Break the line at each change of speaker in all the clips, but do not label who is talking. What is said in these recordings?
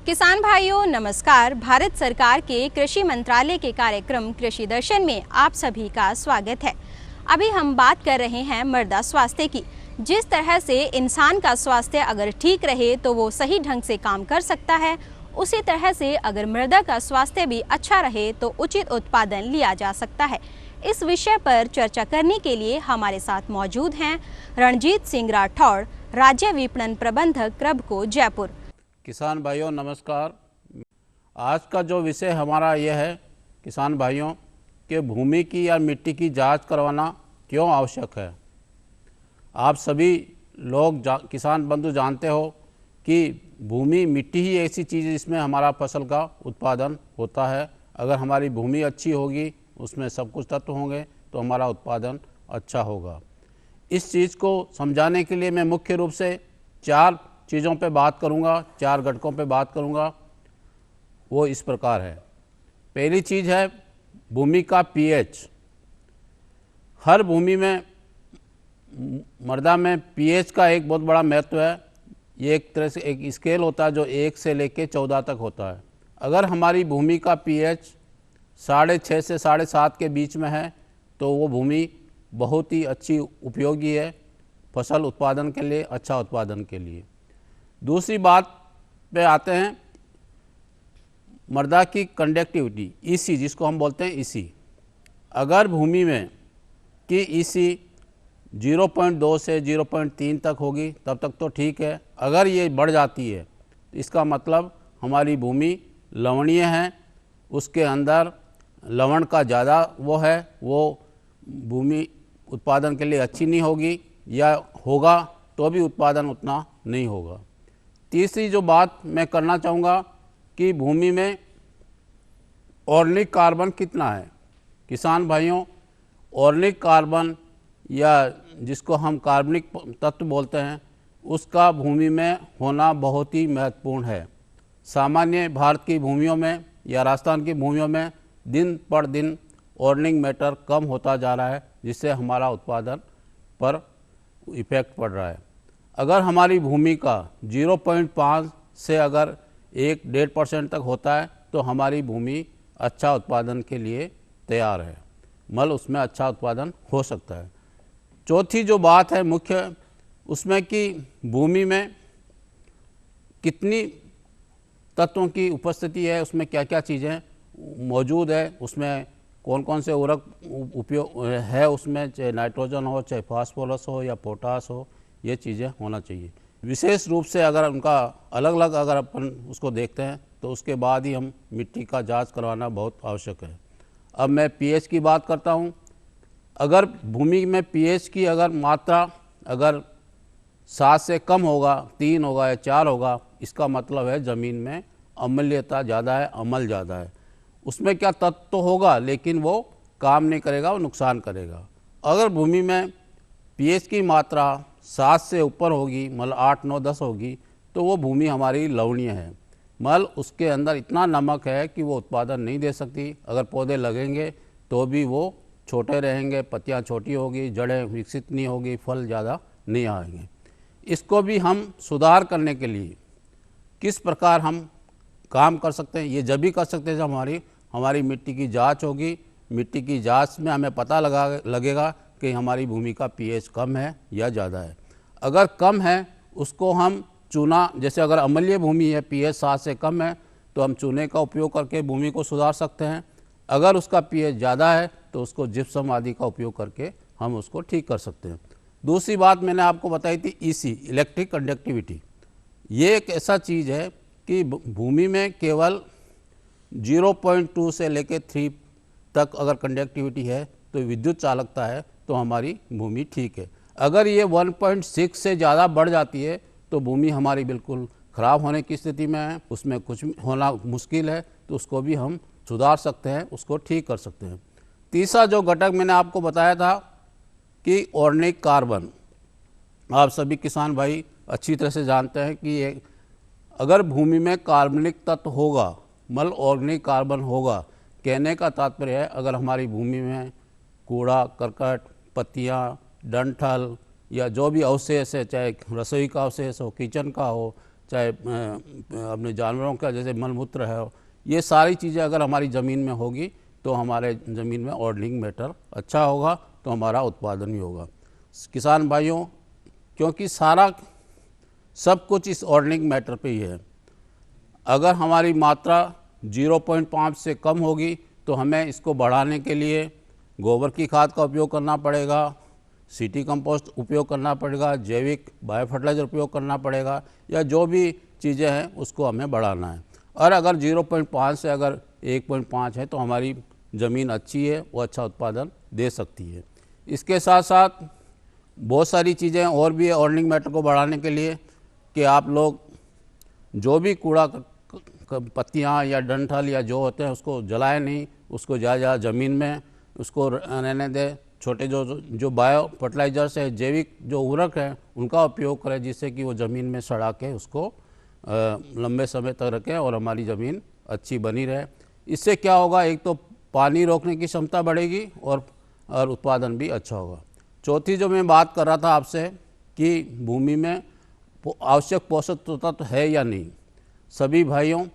किसान भाइयों नमस्कार। भारत सरकार के कृषि मंत्रालय के कार्यक्रम कृषि दर्शन में आप सभी का स्वागत है। अभी हम बात कर रहे हैं मृदा स्वास्थ्य की। जिस तरह से इंसान का स्वास्थ्य अगर ठीक रहे तो वो सही ढंग से काम कर सकता है, उसी तरह से अगर मृदा का स्वास्थ्य भी अच्छा रहे तो उचित उत्पादन लिया जा सकता है। इस विषय पर चर्चा करने के लिए हमारे साथ मौजूद हैं रणजीत सिंह राठौड़, राज्य विपणन प्रबंधक क्रबको जयपुर।
किसान भाइयों नमस्कार। आज का जो विषय हमारा यह है किसान भाइयों कि भूमि की या मिट्टी की जांच करवाना क्यों आवश्यक है। आप सभी लोग किसान बंधु जानते हो कि भूमि मिट्टी ही ऐसी चीज़ है जिसमें हमारा फसल का उत्पादन होता है। अगर हमारी भूमि अच्छी होगी, उसमें सब कुछ तत्व होंगे तो हमारा उत्पादन अच्छा होगा। इस चीज़ को समझाने के लिए मैं मुख्य रूप से चार चीज़ों पे बात करूँगा, चार घटकों पे बात करूँगा। वो इस प्रकार है। पहली चीज़ है भूमि का पीएच। हर भूमि में मृदा में पीएच का एक बहुत बड़ा महत्व है। ये एक तरह से एक स्केल होता है जो 1 से लेकर 14 तक होता है। अगर हमारी भूमि का पीएच 6.5 से 7.5 के बीच में है तो वो भूमि बहुत ही अच्छी उपयोगी है फसल उत्पादन के लिए, अच्छा उत्पादन के लिए। दूसरी बात पे आते हैं मृदा की कंडक्टिविटी, ईसी, जिसको हम बोलते हैं ईसी। अगर भूमि में की ईसी 0.2 से 0.3 तक होगी तब तक तो ठीक है। अगर ये बढ़ जाती है तो इसका मतलब हमारी भूमि लवणीय है, उसके अंदर लवण का ज़्यादा वो है, वो भूमि उत्पादन के लिए अच्छी नहीं होगी, या होगा तो भी उत्पादन उतना नहीं होगा। तीसरी जो बात मैं करना चाहूँगा कि भूमि में ऑर्गेनिक कार्बन कितना है। किसान भाइयों, ऑर्गेनिक कार्बन या जिसको हम कार्बनिक तत्व बोलते हैं, उसका भूमि में होना बहुत ही महत्वपूर्ण है। सामान्य भारत की भूमियों में या राजस्थान की भूमियों में दिन पर दिन ऑर्गेनिक मैटर कम होता जा रहा है, जिससे हमारा उत्पादन पर इफेक्ट पड़ रहा है। अगर हमारी भूमि का 0.5 से अगर 1-1.5% तक होता है तो हमारी भूमि अच्छा उत्पादन के लिए तैयार है, मतलब उसमें अच्छा उत्पादन हो सकता है। चौथी जो बात है मुख्य, उसमें कि भूमि में कितनी तत्वों की उपस्थिति है, उसमें क्या क्या चीज़ें मौजूद है, उसमें कौन कौन से उर्वरक उपयोग है, उसमें चाहे नाइट्रोजन हो, चाहे फास्फोरस हो या पोटास हो, ये चीज़ें होना चाहिए। विशेष रूप से अगर उनका अलग अलग अगर अपन उसको देखते हैं तो उसके बाद ही हम मिट्टी का जांच करवाना बहुत आवश्यक है। अब मैं पीएच की बात करता हूँ। अगर भूमि में पीएच की अगर मात्रा अगर 7 से कम होगा, 3 होगा या 4 होगा, इसका मतलब है ज़मीन में अम्लीयता ज़्यादा है, अम्ल ज़्यादा है। उसमें क्या तत्व तो होगा लेकिन वो काम नहीं करेगा, वो नुकसान करेगा। अगर भूमि में पीएच की मात्रा 7 से ऊपर होगी, मतलब 8, 9, 10 होगी, तो वो भूमि हमारी लवणीय है, मतलब उसके अंदर इतना नमक है कि वो उत्पादन नहीं दे सकती। अगर पौधे लगेंगे तो भी वो छोटे रहेंगे, पत्तियां छोटी होगी, जड़ें विकसित नहीं होगी, फल ज़्यादा नहीं आएंगे। इसको भी हम सुधार करने के लिए किस प्रकार हम काम कर सकते हैं, ये जब भी कर सकते हैं जब हमारी मिट्टी की जांच होगी। मिट्टी की जांच में हमें पता लगेगा कि हमारी भूमि का पीएच कम है या ज़्यादा है। अगर कम है उसको हम चूना, जैसे अगर अम्लीय भूमि है, पीएच 7 से कम है, तो हम चूने का उपयोग करके भूमि को सुधार सकते हैं। अगर उसका पीएच ज़्यादा है तो उसको जिप्सम आदि का उपयोग करके हम उसको ठीक कर सकते हैं। दूसरी बात मैंने आपको बताई थी ईसी, इलेक्ट्रिक कंडक्टिविटी। ये एक ऐसा चीज़ है कि भूमि में केवल 0.2 से लेकर 3 तक अगर कंडक्टिविटी है तो विद्युत चालकता है तो हमारी भूमि ठीक है। अगर ये 1.6 से ज़्यादा बढ़ जाती है तो भूमि हमारी बिल्कुल ख़राब होने की स्थिति में है, उसमें कुछ होना मुश्किल है, तो उसको भी हम सुधार सकते हैं, उसको ठीक कर सकते हैं। तीसरा जो घटक मैंने आपको बताया था कि ऑर्गेनिक कार्बन, आप सभी किसान भाई अच्छी तरह से जानते हैं कि ये अगर भूमि में कार्बनिक तत्व होगा, मतलब ऑर्गेनिक कार्बन होगा, कहने का तात्पर्य है अगर हमारी भूमि में कूड़ा करकट, पत्तियाँ, डंठल या जो भी अवशेष है, चाहे रसोई का अवशेष हो, किचन का हो, चाहे अपने जानवरों का जैसे मलमूत्र है, ये सारी चीज़ें अगर हमारी ज़मीन में होगी तो हमारे ज़मीन में ऑर्गेनिक मैटर अच्छा होगा, तो हमारा उत्पादन भी होगा। किसान भाइयों, क्योंकि सारा सब कुछ इस ऑर्गेनिक मैटर पे ही है। अगर हमारी मात्रा 0.5 से कम होगी तो हमें इसको बढ़ाने के लिए गोबर की खाद का उपयोग करना पड़ेगा, सिटी कंपोस्ट उपयोग करना पड़ेगा, जैविक बायो फर्टिलाइज़र उपयोग करना पड़ेगा, या जो भी चीज़ें हैं उसको हमें बढ़ाना है। और अगर 0.5 से अगर 1.5 है तो हमारी ज़मीन अच्छी है, वो अच्छा उत्पादन दे सकती है। इसके साथ साथ बहुत सारी चीज़ें और भी है ऑर्गेनिक मैटर को बढ़ाने के लिए, कि आप लोग जो भी कूड़ा पत्तियाँ या डंठल या जो होते हैं उसको जलाएं नहीं, उसको ज़्यादा ज़मीन में उसको रहने दें। छोटे जो बायो फर्टिलाइजर्स है, जैविक जो उर्वरक हैं, उनका उपयोग करें, जिससे कि वो ज़मीन में सड़ा के उसको लंबे समय तक रखें और हमारी ज़मीन अच्छी बनी रहे। इससे क्या होगा, एक तो पानी रोकने की क्षमता बढ़ेगी और उत्पादन भी अच्छा होगा। चौथी जो मैं बात कर रहा था आपसे कि भूमि में आवश्यक पोषक तत्व है या नहीं। सभी भाइयों,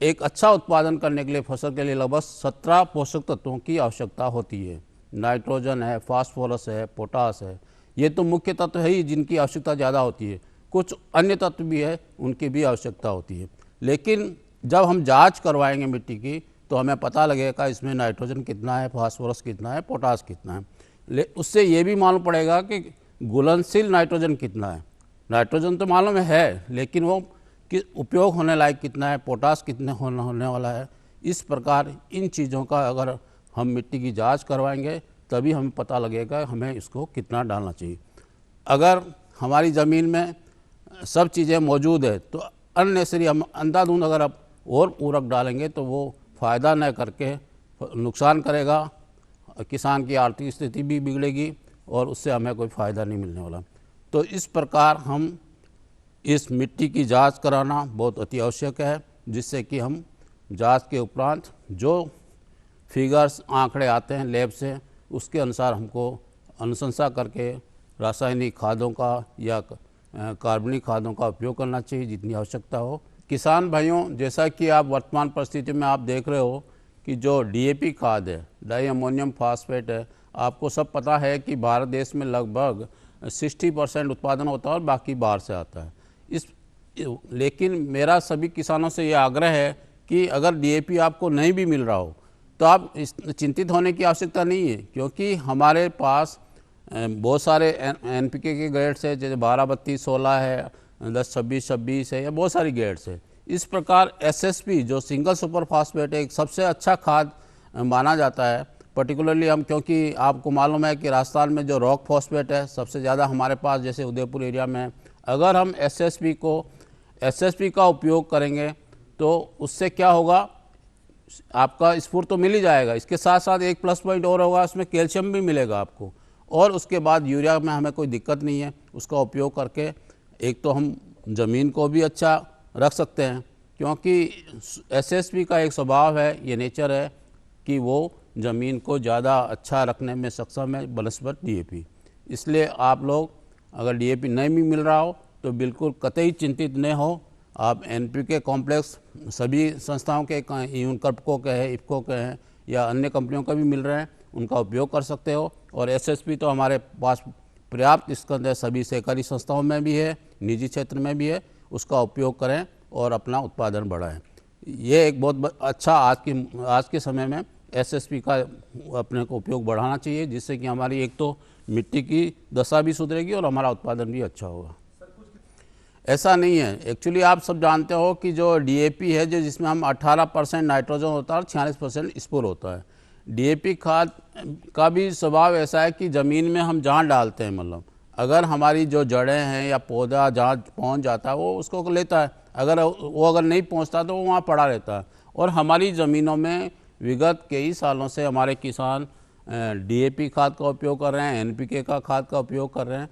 एक अच्छा उत्पादन करने के लिए फसल के लिए लगभग 17 पोषक तत्वों की आवश्यकता होती है। नाइट्रोजन है, फास्फोरस है, पोटास है, ये तो मुख्य तत्व है ही जिनकी आवश्यकता ज़्यादा होती है। कुछ अन्य तत्व भी है, उनकी भी आवश्यकता होती है। लेकिन जब हम जांच करवाएंगे मिट्टी की तो हमें पता लगेगा इसमें नाइट्रोजन कितना है, फास्फोरस कितना है, पोटास कितना है। उससे ये भी मालूम पड़ेगा कि घुलनशील नाइट्रोजन कितना है। नाइट्रोजन तो मालूम है, लेकिन वो कि उपयोग होने लायक कितना है, पोटास कितने होने वाला है। इस प्रकार इन चीज़ों का अगर हम मिट्टी की जांच करवाएंगे तभी हमें पता लगेगा हमें इसको कितना डालना चाहिए। अगर हमारी ज़मीन में सब चीज़ें मौजूद है तो अननेसेसरी हम अंधाधुंध अगर अब और उर्वरक डालेंगे तो वो फ़ायदा न करके नुकसान करेगा, किसान की आर्थिक स्थिति भी बिगड़ेगी और उससे हमें कोई फ़ायदा नहीं मिलने वाला। तो इस प्रकार हम इस मिट्टी की जांच कराना बहुत अति आवश्यक है, जिससे कि हम जांच के उपरांत जो फिगर्स आंकड़े आते हैं लैब से, उसके अनुसार हमको अनुशंसा करके रासायनिक खादों का या कार्बनिक खादों का उपयोग करना चाहिए जितनी आवश्यकता हो। किसान भाइयों, जैसा कि आप वर्तमान परिस्थिति में आप देख रहे हो कि जो डीएपी खाद है, डाई अमोनियम फास्फेट है, आपको सब पता है कि भारत देश में लगभग 60% उत्पादन होता है और बाकी बाहर से आता है। लेकिन मेरा सभी किसानों से ये आग्रह है कि अगर डीएपी आपको नहीं भी मिल रहा हो तो आप चिंतित होने की आवश्यकता नहीं है, क्योंकि हमारे पास बहुत सारे एनपीके के ग्रेड्स है, जैसे 12, 32, 16 है, 10, 26, 26 है, या बहुत सारी ग्रेड्स है। इस प्रकार एसएसपी जो सिंगल सुपर फास्फेट है, एक सबसे अच्छा खाद माना जाता है। पर्टिकुलरली हम, क्योंकि आपको मालूम है कि राजस्थान में जो रॉक फॉस्फेट है सबसे ज़्यादा हमारे पास, जैसे उदयपुर एरिया में, अगर हम एसएसपी का उपयोग करेंगे तो उससे क्या होगा, आपका स्फूर्त तो मिल ही जाएगा। इसके साथ साथ एक प्लस पॉइंट और होगा, उसमें कैल्शियम भी मिलेगा आपको। और उसके बाद यूरिया में हमें कोई दिक्कत नहीं है। उसका उपयोग करके एक तो हम ज़मीन को भी अच्छा रख सकते हैं, क्योंकि एसएसपी का एक स्वभाव है, ये नेचर है कि वो ज़मीन को ज़्यादा अच्छा रखने में सक्षम है बनस्पत डीएपी। इसलिए आप लोग अगर डीएपी नहीं भी मिल रहा हो तो बिल्कुल कतई चिंतित न हो। आप एनपीके कॉम्प्लेक्स सभी संस्थाओं के, यूनकर्पको के हैं, इफ्को के हैं, या अन्य कंपनियों का भी मिल रहे हैं, उनका उपयोग कर सकते हो। और एसएसपी तो हमारे पास पर्याप्त स्कंद है, सभी सहकारी संस्थाओं में भी है, निजी क्षेत्र में भी है। उसका उपयोग करें और अपना उत्पादन बढ़ाएं। ये एक बहुत अच्छा आज के समय में एसएसपी का अपने को उपयोग बढ़ाना चाहिए, जिससे कि हमारी एक तो मिट्टी की दशा भी सुधरेगी और हमारा उत्पादन भी अच्छा होगा। ऐसा नहीं है, एक्चुअली आप सब जानते हो कि जो डीएपी है, जो जिसमें हम 18% नाइट्रोजन होता है और 46% स्पोर होता है। डीएपी खाद का भी स्वभाव ऐसा है कि ज़मीन में हम जहाँ डालते हैं, मतलब अगर हमारी जो जड़ें हैं या पौधा जहाँ पहुँच जाता है वो उसको लेता है, अगर नहीं पहुँचता तो वो वहाँ पड़ा रहता है। और हमारी ज़मीनों में विगत कई सालों से हमारे किसान डीएपी खाद का उपयोग कर रहे हैं, एनपीके का खाद का उपयोग कर रहे हैं,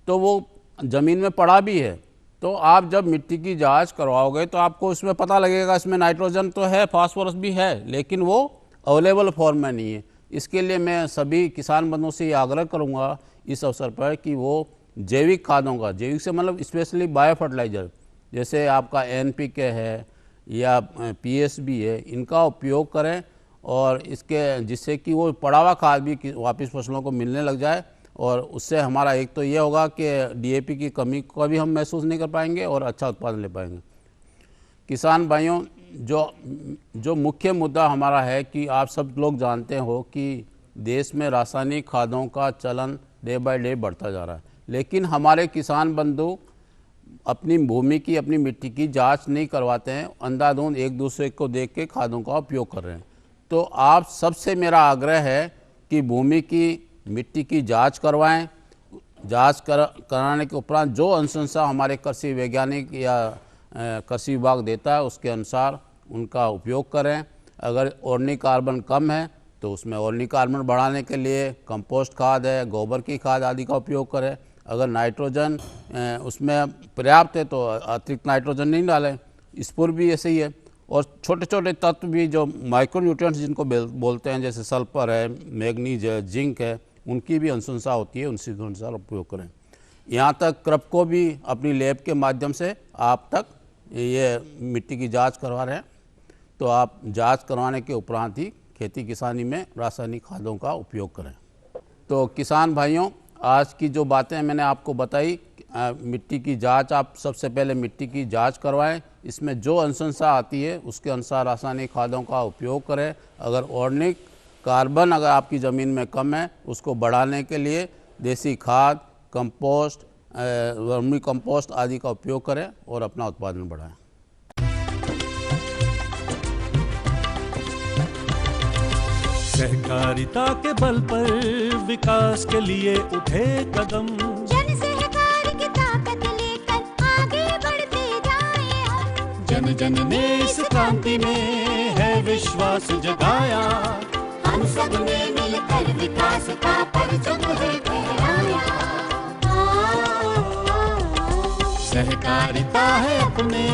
तो वो ज़मीन में पड़ा भी है। तो आप जब मिट्टी की जांच करवाओगे तो आपको इसमें पता लगेगा इसमें नाइट्रोजन तो है, फास्फोरस भी है, लेकिन वो अवेलेबल फॉर्म में नहीं है। इसके लिए मैं सभी किसान बंधुओं से ये आग्रह करूँगा इस अवसर पर कि वो जैविक खादों का, जैविक से मतलब स्पेशली बायो फर्टिलाइज़र, जैसे आपका NPK है या PSB है, इनका उपयोग करें और इसके जिससे कि वो पड़ा हुआ खाद भी वापस फसलों को मिलने लग जाए। और उससे हमारा एक तो ये होगा कि DAP की कमी को भी हम महसूस नहीं कर पाएंगे और अच्छा उत्पादन ले पाएंगे। किसान भाइयों, जो मुख्य मुद्दा हमारा है कि आप सब लोग जानते हो कि देश में रासायनिक खादों का चलन डे बाय डे बढ़ता जा रहा है, लेकिन हमारे किसान बंधु अपनी भूमि की, अपनी मिट्टी की जांच नहीं करवाते हैं, अंधाधुंध एक दूसरे को देख के खादों का उपयोग कर रहे हैं। तो आप सबसे मेरा आग्रह है कि भूमि की, मिट्टी की जांच करवाएं। जांच कराने के उपरांत जो अनुशंसा हमारे कृषि वैज्ञानिक या कृषि विभाग देता है उसके अनुसार उनका उपयोग करें। अगर ऑर्गेनिक कार्बन कम है तो उसमें ऑर्गेनिक कार्बन बढ़ाने के लिए कंपोस्ट खाद है, गोबर की खाद आदि का उपयोग करें। अगर नाइट्रोजन उसमें पर्याप्त है तो अतिरिक्त नाइट्रोजन नहीं डालें। स्पुर भी ऐसे ही है। और छोटे छोटे तत्व भी जो माइक्रोन्यूट्रिएंट्स जिनको बोलते हैं, जैसे सल्फर है, मैग्नीज है, जिंक है, उनकी भी अनुशंसा होती है, उनसे अनुसार उपयोग करें। यहाँ तक क्रप को भी अपनी लैब के माध्यम से आप तक ये मिट्टी की जांच करवा रहे हैं, तो आप जांच करवाने के उपरांत ही खेती किसानी में रासायनिक खादों का उपयोग करें। तो किसान भाइयों, आज की जो बातें मैंने आपको बताई, मिट्टी की जांच, आप सबसे पहले मिट्टी की जांच करवाएं। इसमें जो अनुशंसा आती है उसके अनुसार रासायनिक खादों का उपयोग करें। अगर ऑर्गेनिक कार्बन अगर आपकी ज़मीन में कम है, उसको बढ़ाने के लिए देसी खाद, कंपोस्ट, वर्मी कंपोस्ट आदि का उपयोग करें और अपना उत्पादन बढ़ाएं।
सहकारिता के बल पर विकास के लिए उठे कदम,
जन सहकार की ताकत लेकर आगे बढ़ते जाएं हम।
जन जन ने इस क्रांति में है विश्वास जगाया,
हम सब ने मिलकर विकास का परचम है फहराया।
सहकारिता है अपने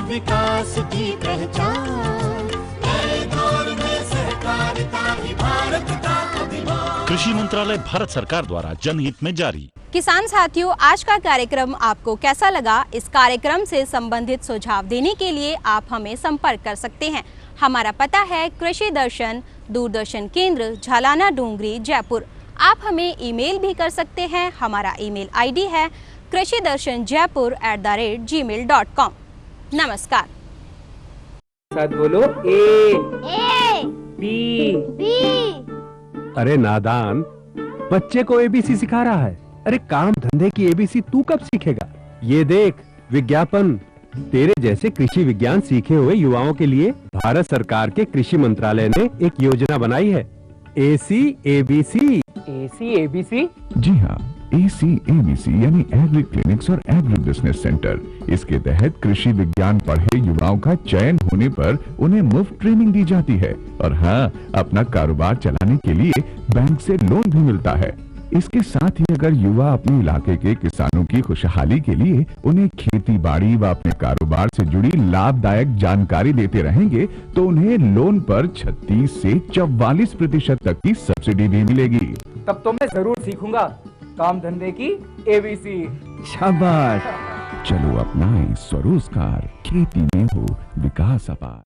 विकास की पहचान, नए दौर में सहकारिता ही भारत का अभिमान।
कृषि मंत्रालय, भारत सरकार द्वारा जनहित में जारी।
किसान साथियों, आज का कार्यक्रम आपको कैसा लगा? इस कार्यक्रम से संबंधित सुझाव देने के लिए आप हमें संपर्क कर सकते हैं। हमारा पता है कृषि दर्शन, दूरदर्शन केंद्र, झालाना डूंगरी, जयपुर। आप हमें ईमेल भी कर सकते हैं। हमारा ईमेल ID है krishidarshanjaipur@gmail.com। नमस्कार।
साथ बोलो ए बी। अरे नादान, बच्चे को ABC सिखा रहा है। अरे काम धंधे की ABC तू कब सीखेगा? ये देख विज्ञापन। तेरे जैसे कृषि विज्ञान सीखे हुए युवाओं के लिए भारत सरकार के कृषि मंत्रालय ने एक योजना बनाई है, AC/ABC। AC/ABC?
जी हाँ, AC/ABC यानी एग्री क्लिनिक्स और एग्री बिजनेस सेंटर। इसके तहत कृषि विज्ञान पढ़े युवाओं का चयन होने पर उन्हें मुफ्त ट्रेनिंग दी जाती है और हाँ, अपना कारोबार चलाने के लिए बैंक से लोन भी मिलता है। इसके साथ ही अगर युवा अपने इलाके के किसानों की खुशहाली के लिए उन्हें खेती बाड़ी व अपने कारोबार से जुड़ी लाभदायक जानकारी देते रहेंगे तो उन्हें लोन पर 36 से 44% तक की सब्सिडी भी मिलेगी।
तब तो मैं जरूर सीखूंगा काम धंधे की ABC।
शाबाश, चलो अपनाएं स्वरोजगार, खेती में हो विकास अपार।